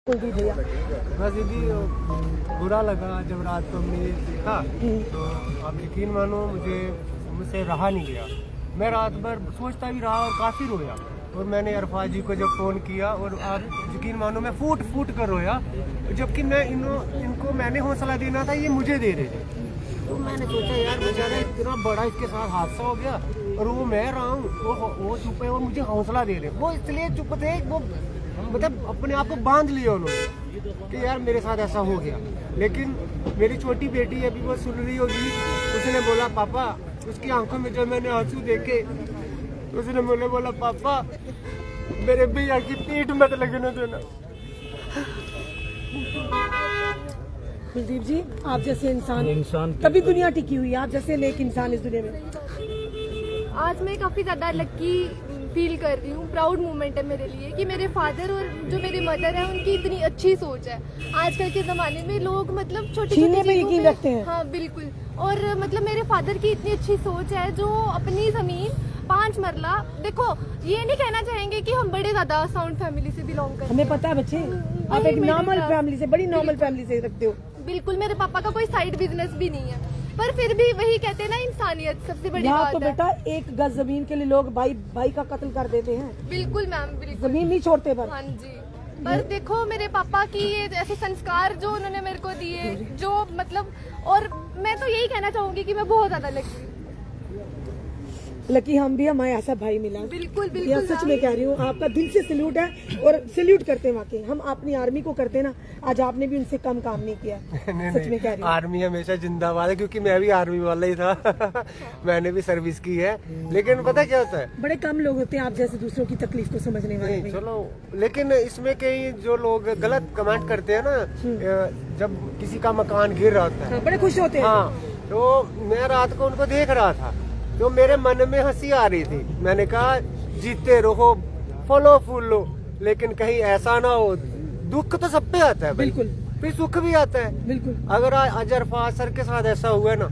कुलदीप भैया बस दीदी बुरा लगा जब रात को हमने ये देखा तो आप यकीन मानो मुझसे रहा नहीं गया। मैं रात भर सोचता भी रहा और काफ़ी रोया। और मैंने अरफाज जी को जब फ़ोन किया और आप यकीन मानो मैं फूट फूट कर रोया, जबकि मैं इनको मैंने हौसला देना था, ये मुझे दे रहे थे। तो मैंने सोचा यार बेचारा इतना बड़ा इसके साथ हादसा हो गया और वो मैं रहा हूँ, वो चुप है और मुझे हौसला दे रहे। वो इसलिए चुप थे, वो मतलब अपने आप को बांध लिया उन्होंने कि यार मेरे साथ ऐसा हो गया। लेकिन मेरी छोटी बेटी अभी वो सुन रही होगी, उसने बोला पापा, उसकी आंखों में जब मैंने आंसू देखे उसने मुझे बोला पापा मेरे भैया की पीठ मत लगने देना। कुलदीप जी, आप जैसे इंसान तभी दुनिया टिकी हुई है, आप जैसे नेक इंसान इस दुनिया में। आज मैं काफ़ी ज़्यादा लकी फील कर रही हूँ। प्राउड मोमेंट है मेरे लिए कि मेरे फादर और जो मेरे मदर है उनकी इतनी अच्छी सोच है। आजकल के ज़माने में लोग मतलब छोटी चीज़ों पे यकीन रखते हैं। हाँ बिल्कुल। और मतलब मेरे फादर की इतनी अच्छी सोच है जो अपनी ज़मीन 5 मरला, देखो ये नहीं कहना चाहेंगे कि हम बड़े ज़्यादा साउंड फैमिली से बिलोंग करते हैं। हमें पता है बच्चे, आप एक नॉर्मल फैमिली से, बड़ी नॉर्मल फैमिली से रखते हो। बिल्कुल, मेरे पापा का कोई साइड बिजनेस भी नहीं है, पर फिर भी वही कहते हैं ना, इंसानियत सबसे बड़ी बात तो है। बेटा एक गज जमीन के लिए लोग भाई का कत्ल कर देते हैं। बिल्कुल मैम, बिल्कुल जमीन नहीं छोड़ते पर। हाँ जी, पर देखो मेरे पापा की ये ऐसे संस्कार जो उन्होंने मेरे को दिए, जो मतलब, और मैं तो यही कहना चाहूंगी कि मैं बहुत ज्यादा लकी हम भी, हमारे ऐसा भाई मिला। बिल्कुल ये बिल्कुल सच में कह रही हूँ, आपका दिल से सल्यूट है और सल्यूट करते हैं वाकई। हम अपनी आर्मी को करते हैं ना, आज आपने भी उनसे कम काम नहीं किया। सच में कह रही हूँ, आर्मी हमेशा जिंदाबाद है, क्योंकि मैं भी आर्मी वाला ही था मैंने भी सर्विस की है। लेकिन पता क्या होता है, बड़े कम लोग होते हैं आप जैसे दूसरों की तकलीफ को समझने वाले। नहीं चलो, लेकिन इसमें कई जो लोग गलत कमेंट करते हैं ना, जब किसी का मकान गिर रहा होता है, बड़े खुश होते हैं। हाँ, तो मैं रात को उनको देख रहा था तो मेरे मन में हंसी आ रही थी। मैंने कहा जीते रहो, फलो फूलो, लेकिन कहीं ऐसा ना हो। दुख तो सब पे आता है भाई, बिल्कुल, फिर सुख भी आता है। बिल्कुल। अगर आज अरफाज सर के साथ ऐसा हुआ ना,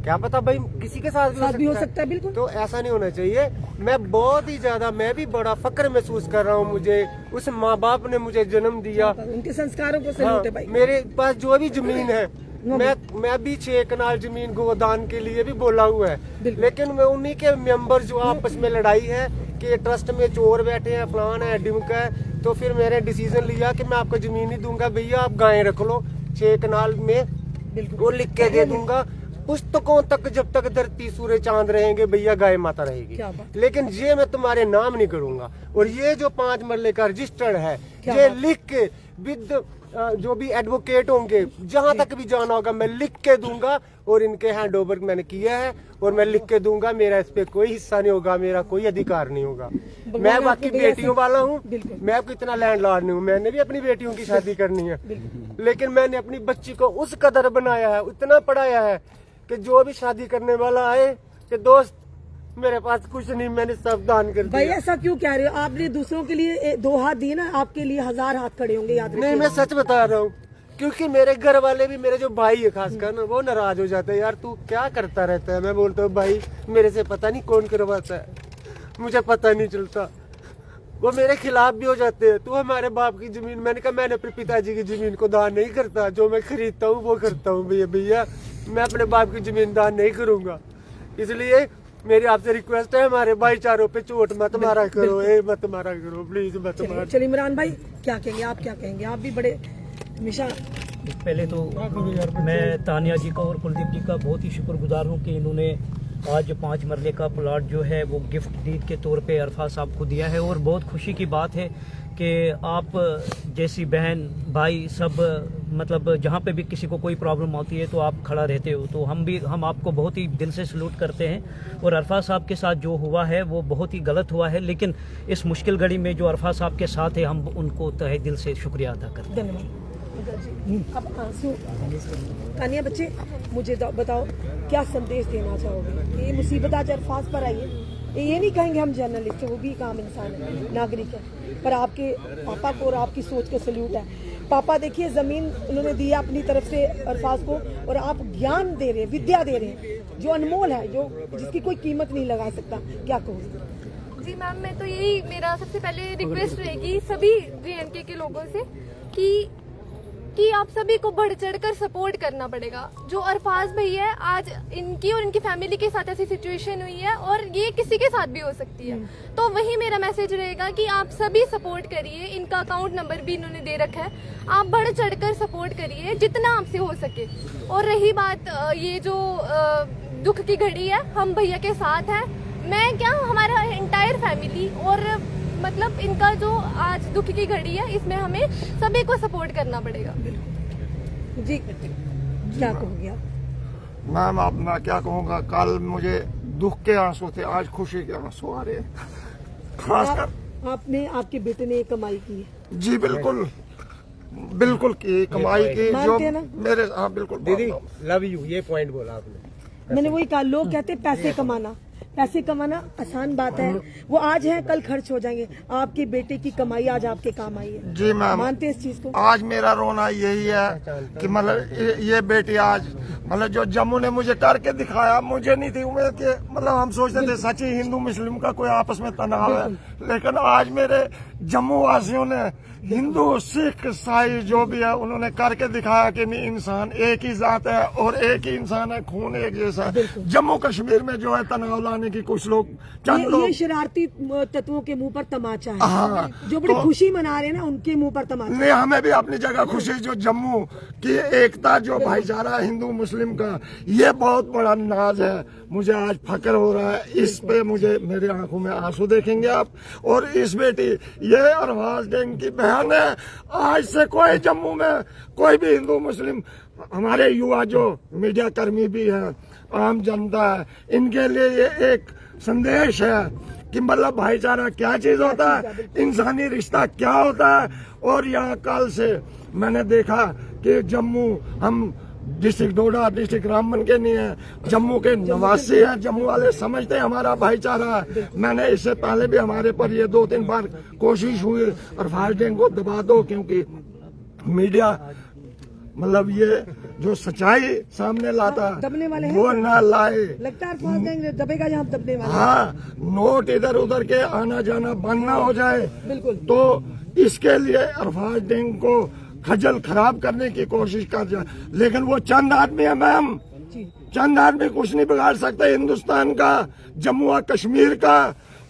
क्या पता भाई किसी के साथ भी हो सकता है। बिल्कुल। तो ऐसा नहीं होना चाहिए। मैं बहुत ही ज्यादा, मैं भी बड़ा फक्र महसूस कर रहा हूँ। मुझे उस माँ बाप ने मुझे जन्म दिया, उनके संस्कारों को सल्यूट है भाई। मेरे पास जो भी जमीन है, मैं भी 6 कनाल जमीन गोदान के लिए भी बोला हुआ है। लेकिन मैं उन्हीं के मेंबर जो आपस में लड़ाई है कि ट्रस्ट में चोर बैठे हैं, फलान है, डिमका है, तो फिर मैंने डिसीजन लिया कि मैं आपको जमीन नहीं दूंगा भैया, आप गायें रख लो 6 कनाल में, वो लिख के दे दूंगा। पुस्तकों तक जब तक धरती सूर्य चांद रहेंगे भैया, गाय माता रहेगी। लेकिन ये मैं तुम्हारे नाम नहीं करूंगा। और ये जो 5 मरले का रजिस्टर्ड है, ये लिख के विद जो भी एडवोकेट होंगे, जहां तक भी जाना होगा मैं लिख के दूंगा। और इनके हैंड ओवर मैंने किया है और मैं लिख के दूंगा। मेरा इस पे कोई हिस्सा नहीं होगा, मेरा कोई अधिकार नहीं होगा। मैं बाकी बेटियों वाला हूँ, मैं आपको इतना लैंड लॉर्ड नहीं हूँ। मैंने भी अपनी बेटियों की शादी करनी है, लेकिन मैंने अपनी बच्ची को उस कदर बनाया है, इतना पढ़ाया है कि जो भी शादी करने वाला आए कि दोस्त मेरे पास कुछ नहीं, मैंने सब दान कर दिया। भाई ऐसा क्यों कह रहे हो? आपने दूसरों के लिए 2 हाथ दिए ना, आपके लिए 1000 हाथ खड़े होंगे, याद रखिए। नहीं, मैं सच बता रहा हूँ, क्योंकि मेरे घर वाले भी, मेरे जो भाई है खासकर ना, वो नाराज हो जाते हैं, यार तू क्या करता रहता है। मैं बोलता हूँ भाई मेरे से पता नहीं कौन करवाता है, मुझे पता नहीं चलता। वो मेरे खिलाफ भी हो जाते हैं, तू हमारे बाप की जमीन। मैंने कहा मैंने अपने पिताजी की जमीन को दान नहीं करता, जो मैं खरीदता हूँ वो करता हूँ भैया, मैं अपने बाप की जमीन दान नहीं करूंगा। इसलिए मेरी आपसे रिक्वेस्ट है, हमारे भाईचारों पे चोट मत मारा करो, मत मारा करो प्लीज, मत मारा। चलिए इमरान भाई क्या कहेंगे, आप क्या कहेंगे? आप भी बड़े हमेशा। पहले तो मैं तानिया जी का और कुलदीप जी का बहुत ही शुक्रगुजार हूँ कि इन्होंने आज 5 मरले का प्लाट जो है वो गिफ्ट डीड के तौर पे अरफाज साहब को दिया है। और बहुत खुशी की बात है कि आप जैसी बहन भाई सब, मतलब जहाँ पे भी किसी को कोई प्रॉब्लम होती है तो आप खड़ा रहते हो। तो हम आपको बहुत ही दिल से सल्यूट करते हैं। और अरफाज साहब के साथ जो हुआ है वो बहुत ही गलत हुआ है, लेकिन इस मुश्किल घड़ी में जो अरफाज साहब के साथ है, हम उनको तहे दिल से शुक्रिया अदा करते हैं। धन्यवाद। अब आंसू, तानिया बच्चे मुझे बताओ क्या संदेश देना चाहोगे कि ये मुसीबत आज अरफाज पर आई है? ये नहीं कहेंगे हम जर्नलिस्ट हैं, वो भी एक आम इंसान है, नागरिक है, पर आपके पापा को और आपकी सोच को सल्यूट है। पापा देखिए जमीन उन्होंने दी है अपनी तरफ से अरफाज को, और आप ज्ञान दे रहे हैं, विद्या दे रहे हैं जो अनमोल है, जो जिसकी कोई कीमत नहीं लगा सकता। क्या कहोगे? जी मैम, मैं तो यही, मेरा सबसे पहले रिक्वेस्ट रहेगी सभी JNK के लोगों से कि आप सभी को बढ़ चढ़कर सपोर्ट करना पड़ेगा। जो अरफाज भाई है, आज इनकी और इनकी फैमिली के साथ ऐसी सिचुएशन हुई है और ये किसी के साथ भी हो सकती है, तो वही मेरा मैसेज रहेगा कि आप सभी सपोर्ट करिए। इनका अकाउंट नंबर भी इन्होंने दे रखा है, आप बढ़ चढ़कर सपोर्ट करिए जितना आपसे हो सके। और रही बात ये जो दुख की घड़ी है, हम भैया के साथ हैं, मैं क्या, हमारा एंटायर फैमिली, और मतलब इनका जो आज दुख की घड़ी है इसमें हमें सभी को सपोर्ट करना पड़ेगा। जी क्या कहोगे आप? मैम अब मैं क्या कहूँगा, कल मुझे दुख के आंसू थे, आज खुशी के आंसू आ रहे हैं। खासकर आपने, आपके बेटे ने कमाई की है? जी बिल्कुल बिल्कुल की कमाई की, जो मानते हैं ना? मेरे, हाँ बिल्कुल दीदी लव यू, ये पॉइंट बोला आपने। मैंने वही कहा, लोग कहते हैं पैसे कमाना, पैसे कमाना आसान बात है, वो आज है कल खर्च हो जाएंगे। आपके बेटे की कमाई आज आपके काम आई है। जी मैम, मानते हैं इस चीज को? आज मेरा रोना यही है कि मतलब ये बेटी आज मतलब जो जम्मू ने मुझे करके दिखाया, मुझे नहीं थी उम्मीद कि मतलब हम सोचते थे सच्ची हिंदू मुस्लिम का कोई आपस में तनाव है, लेकिन आज मेरे जम्मू वासियों ने, हिंदू सिख ईसाई जो भी है, उन्होंने करके दिखाया कि नहीं, इंसान एक ही जात है और एक ही इंसान है, खून एक जैसा है। जम्मू कश्मीर में जो है तनाव लाने की कुछ लोग, चंद ये लोग, शरारती तत्वों के मुंह पर तमाचा है। हाँ, जो बड़ी तो- खुशी मना रहे हैं ना, उनके मुंह पर तमाचा। नहीं, हमें भी अपनी जगह खुशी, जो जम्मू की एकता, जो भाईचारा हिंदू मुस्लिम का, ये बहुत बड़ा नाज है। मुझे आज फक्र हो रहा है इस पे, मुझे मेरी आंखों में आंसू देखेंगे आप। और इस बेटी, ये अरफाज डेंग की बहन है। आज से कोई जम्मू में कोई भी हिंदू मुस्लिम, हमारे युवा जो मीडिया कर्मी भी हैं, आम जनता है, इनके लिए ये एक संदेश है कि मतलब भाईचारा क्या चीज होता है, इंसानी रिश्ता क्या होता है। और यहाँ कल से मैंने देखा कि जम्मू, हम डिस्ट्रिक्ट डोडा, डिस्ट्रिक्ट रामबन के नहीं है, जम्मू के निवासी हैं, जम्मू वाले समझते हैं हमारा भाईचारा है। मैंने इससे पहले भी हमारे पर ये 2-3 बार कोशिश हुई अरफाज डेंग को दबा दो, क्योंकि मीडिया मतलब ये जो सच्चाई सामने लाता दबने वाले हैं, वो ना लाए। लगता है अरफाज डेंग दबेगा जहाँ दबने वाले। हाँ, नोट इधर उधर के आना जाना बंद ना हो जाए, बिल्कुल। तो इसके लिए अरफाज डेंग को खजल खराब करने की कोशिश कर जाए। लेकिन वो चंद आदमी है मैम, चंद आदमी कुछ नहीं बिगाड़ सकते हिंदुस्तान का, जम्मू और कश्मीर का,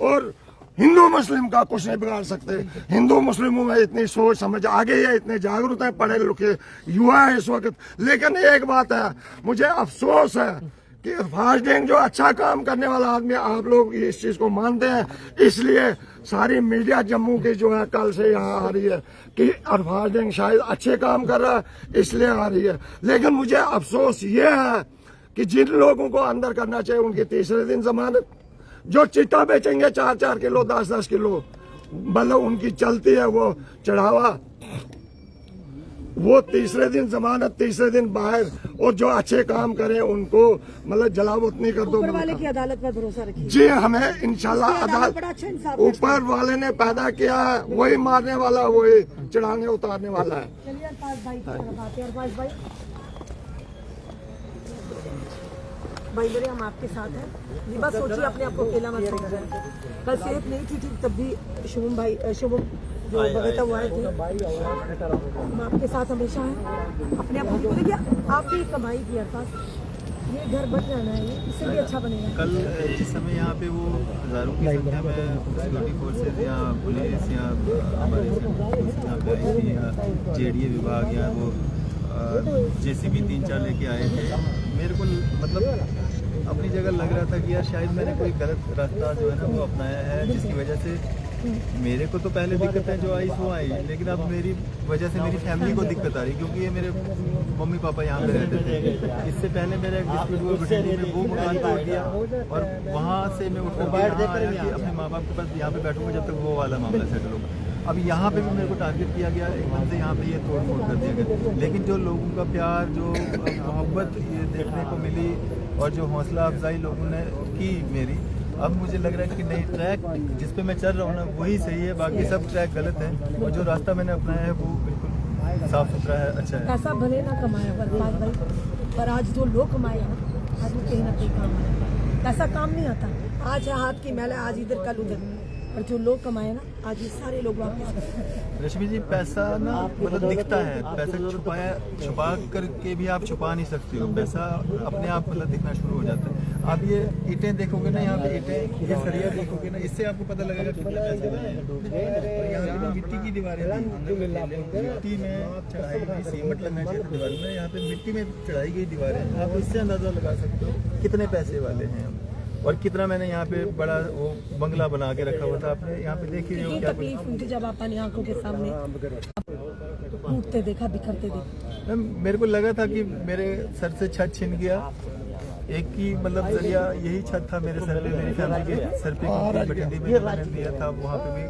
और हिंदू मुस्लिम का कुछ नहीं बिगाड़ सकते। हिंदू मुस्लिमों में इतनी सोच समझ आ गई है, इतने जागरूक है, पढ़े लिखे युवा है इस वक्त। लेकिन एक बात है, मुझे अफसोस है कि अरफाज डेंग जो अच्छा काम करने वाला आदमी, आप लोग इस चीज को मानते हैं, इसलिए सारी मीडिया जम्मू की जो है कल से यहाँ आ रही है कि अरफाज डेंग शायद अच्छे काम कर रहा है, इसलिए आ रही है। लेकिन मुझे अफसोस ये है कि जिन लोगों को अंदर करना चाहिए, उनकी तीसरे दिन जमानत, जो चिट्टा बेचेंगे 4-4 किलो 10-10 किलो, मतलब उनकी चलती है वो चढ़ावा, वो तीसरे दिन जमानत, तीसरे दिन बाहर। और जो अच्छे काम करें उनको मतलब जलावत नहीं कर दो। ऊपर वाले की अदालत पर भरोसा रखिए। जी, हमें इंशाल्लाह बड़ा अदालत, अच्छा इंसाफ ऊपर वाले ने पैदा किया है, वही मारने वाला, वही चढ़ाने उतारने वाला है। चलिए अरफाज भाई की तरफ आते हैं। अरफाज भाई, भाई मेरे, हम आपके साथ हैं। ये बात सोचिए, अपने आप को अकेला मत समझिए। कल सेहत नहीं थी ठीक, तब भी शुभम भाई, शुभम जो बगैता हुआ है, हम आपके साथ हमेशा हैं। अपने आप को देखिए, आपकी कमाई की अरफाज, ये घर बन जाना है, ये इससे भी अच्छा बनेगा। कल जिस समय यहाँ पे वो हज़ारों की संख्या में सिक्योरिटी फोर्सेज या पुलिस या हमारे यहाँ पे आई थी, या JDA विभाग, या वो JCB 3-4 लेके आए थे, मेरे को मतलब अपनी जगह लग रहा था कि यार शायद मैंने कोई गलत रास्ता जो है ना वो अपनाया है, जिसकी वजह से मेरे को तो पहले दिक्कतें जो आई वो आई, लेकिन अब मेरी वजह से मेरी फैमिली को दिक्कत आ रही, क्योंकि ये मेरे मम्मी पापा यहाँ पे रहते थे। इससे पहले मेरा एक डिस्प्यूट हुआ बठिंडी में, वो मकान तोड़ दिया और वहाँ से मैं उठकर यहाँ आया कि अपने माँ बाप के पास यहाँ पे बैठूंगा जब तक वो वाला मामला सेटल होगा। अब यहाँ पे भी मेरे को टारगेट किया गया, एकदम से यहाँ पे ये तोड़ फोड़ कर दिया गया। लेकिन जो लोगों का प्यार, जो मोहब्बत ये देखने को मिली और जो हौसला अफजाई लोगों ने की मेरी, अब मुझे लग रहा है कि नहीं, ट्रैक जिस पे मैं चल रहा हूँ ना वही सही है, बाकी सब ट्रैक गलत है। और जो रास्ता मैंने अपनाया है वो बिल्कुल साफ सुथरा है, अच्छा है। पैसा भले ना कमाया अरफाज भाई, पर आज जो लोग कमाए हैं ना, आज वो कहीं ना कहीं काम आए। पैसा काम नहीं आता, आज है हाथ की मैला, आज इधर कल उधर, और जो लोग कमाए ना आज ये सारे लोग वापस। रश्मि जी, पैसा ना मतलब दिखता है, पैसा छुपा करके भी आप छुपा नहीं सकते हो, पैसा अपने आप मतलब दिखना शुरू हो जाता है। आप ये ईंटें देखोगे ना, यहाँ पे ईंटें, ये सरिया देखोगे ना, इससे आपको पता लगेगा कितने पैसे लगे हैं। और यहाँ पे ना मिट्टी की दीवारें थी, मिट्टी में चढ़ाई गई, सीमेंट लगना चाहिए था दीवार में, यहाँ पे मिट्टी में चढ़ाई गई दीवारें। आप इससे अंदाजा लगा सकते हो कितने पैसे वाले हैं हम, और कितना मैंने यहाँ पे बड़ा वो बंगला बना के रखा हुआ था। आपने यहाँ पे देखी रही हो क्या तकलीफ उनकी जब अपनी आंखों के सामने टूटते देखा, बिखरते देखा। मेरे को लगा था कि मेरे सर से छत छिन गया। एक ही मतलब जरिया यही छत था मेरे सर पे, मेरी फैमिली के सर पे बठिंडी में मैंने दिया था, वहाँ पे भी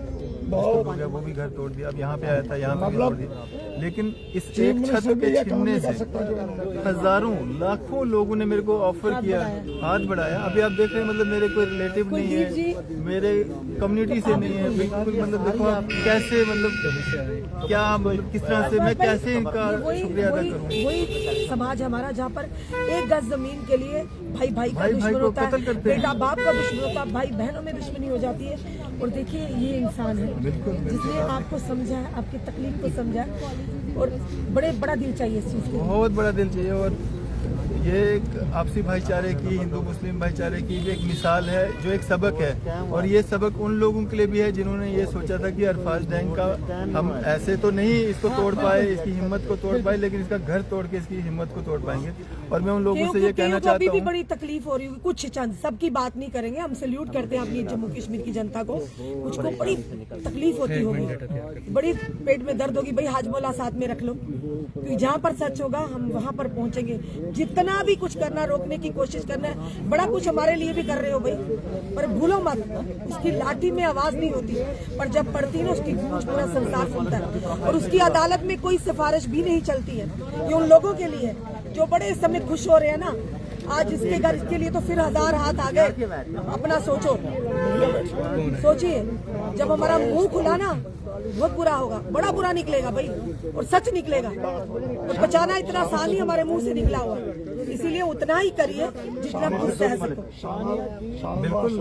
डिस्टर्ब हो गया, वो भी घर तोड़ दिया। अब यहाँ पे आया था, यहाँ पे भी तोड़ दिया। लेकिन इस एक छत के छीनने से हजारों लाखों लोगों ने मेरे को ऑफर किया, हाथ बढ़ाया। अभी आप देख रहे हैं, मतलब मेरे कोई रिलेटिव नहीं है, मेरे कम्युनिटी से नहीं है बिल्कुल। मतलब देखो आप कैसे, मतलब क्या, मतलब किस तरह से मैं कैसे इनका शुक्रिया अदा करूँ। वही समाज हमारा जहाँ पर एक गज जमीन के लिए भाई भाई का दुश्मन होता है, बेटा बाप का दुश्मन होता है, भाई बहनों में दुश्मनी हो जाती है। और देखिए ये इंसान है जिसने आपको समझा है, आपकी तकलीफ को समझा है, और बड़ा दिल चाहिए इस चीज के लिए। बहुत बड़ा दिल चाहिए। और ये एक आपसी भाईचारे की, हिंदू मुस्लिम भाईचारे की भी एक मिसाल है, जो एक सबक है। और ये सबक उन लोगों के लिए भी है जिन्होंने ये सोचा था कि अरफाज डैम का हम ऐसे तो नहीं इसको तोड़ पाए, इसकी हिम्मत को तोड़ पाए, लेकिन इसका घर तोड़ के इसकी हिम्मत को तोड़ पाएंगे। और मैं उन लोगों से ये कहना चाहता अभी भी हूँ, बड़ी तकलीफ हो रही होगी, कुछ चंद, सबकी बात नहीं करेंगे, हम सैल्यूट करते हैं अपनी जम्मू कश्मीर की जनता को। कुछ को बड़ी तकलीफ होती होगी, बड़ी पेट में दर्द होगी, भाई हाजमोला साथ में रख लो, क्योंकि जहाँ पर सच होगा हम वहाँ पर पहुँचेंगे। जितना भी कुछ करना, रोकने की कोशिश करना है, बड़ा कुछ हमारे लिए भी कर रहे हो भाई, पर भूलो मत, उसकी लाठी में आवाज नहीं होती, पर जब पड़ती है उसकी गूंज पूरा संसार सुनता है। और उसकी अदालत में कोई सिफारिश भी नहीं चलती है। ये उन लोगों के लिए जो बड़े इस समय खुश हो रहे हैं ना, आज इसके घर के लिए तो फिर 1000 हाथ आ गए। अपना सोचो, सोचिए, जब हमारा मुंह खुला ना बहुत बुरा होगा, बड़ा बुरा निकलेगा भाई, और सच निकलेगा। और बचाना इतना आसान ही हमारे मुंह से निकला हुआ, इसीलिए उतना ही करिए जितना आप खुद सह सको। बिल्कुल,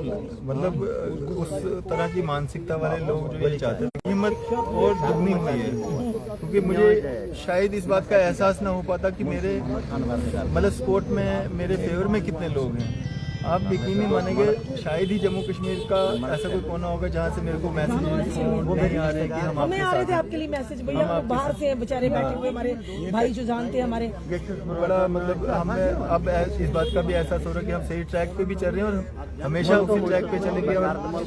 मतलब उस तरह की मानसिकता वाले लोग जो ये चाहते हैं, हिम्मत और दुगनी हुई है। क्योंकि मुझे शायद इस बात का एहसास ना हो पाता कि मेरे मतलब स्पोर्ट में मेरे फेवर में कितने लोग हैं। आप यकीन नहीं मानेंगे, शायद ही जम्मू कश्मीर का ऐसा कोई कोना होगा जहाँ से मेरे को मैसेज नहीं आ रहे कि हम हमें आ रहे थे आपके लिए मैसेज, भैया बाहर से बेचारे बैठे हुए हमारे भाई जो जानते हैं हमारे। बड़ा मतलब हमें अब इस बात का भी एहसास हो रहा है कि हम सही ट्रैक पे भी चल रहे हैं, और हमेशा उसी ट्रैक पे चलेंगे, और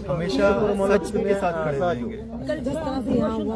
हमेशा सच के साथ खड़े रहेंगे। कल जिस तरह से यहाँ हुआ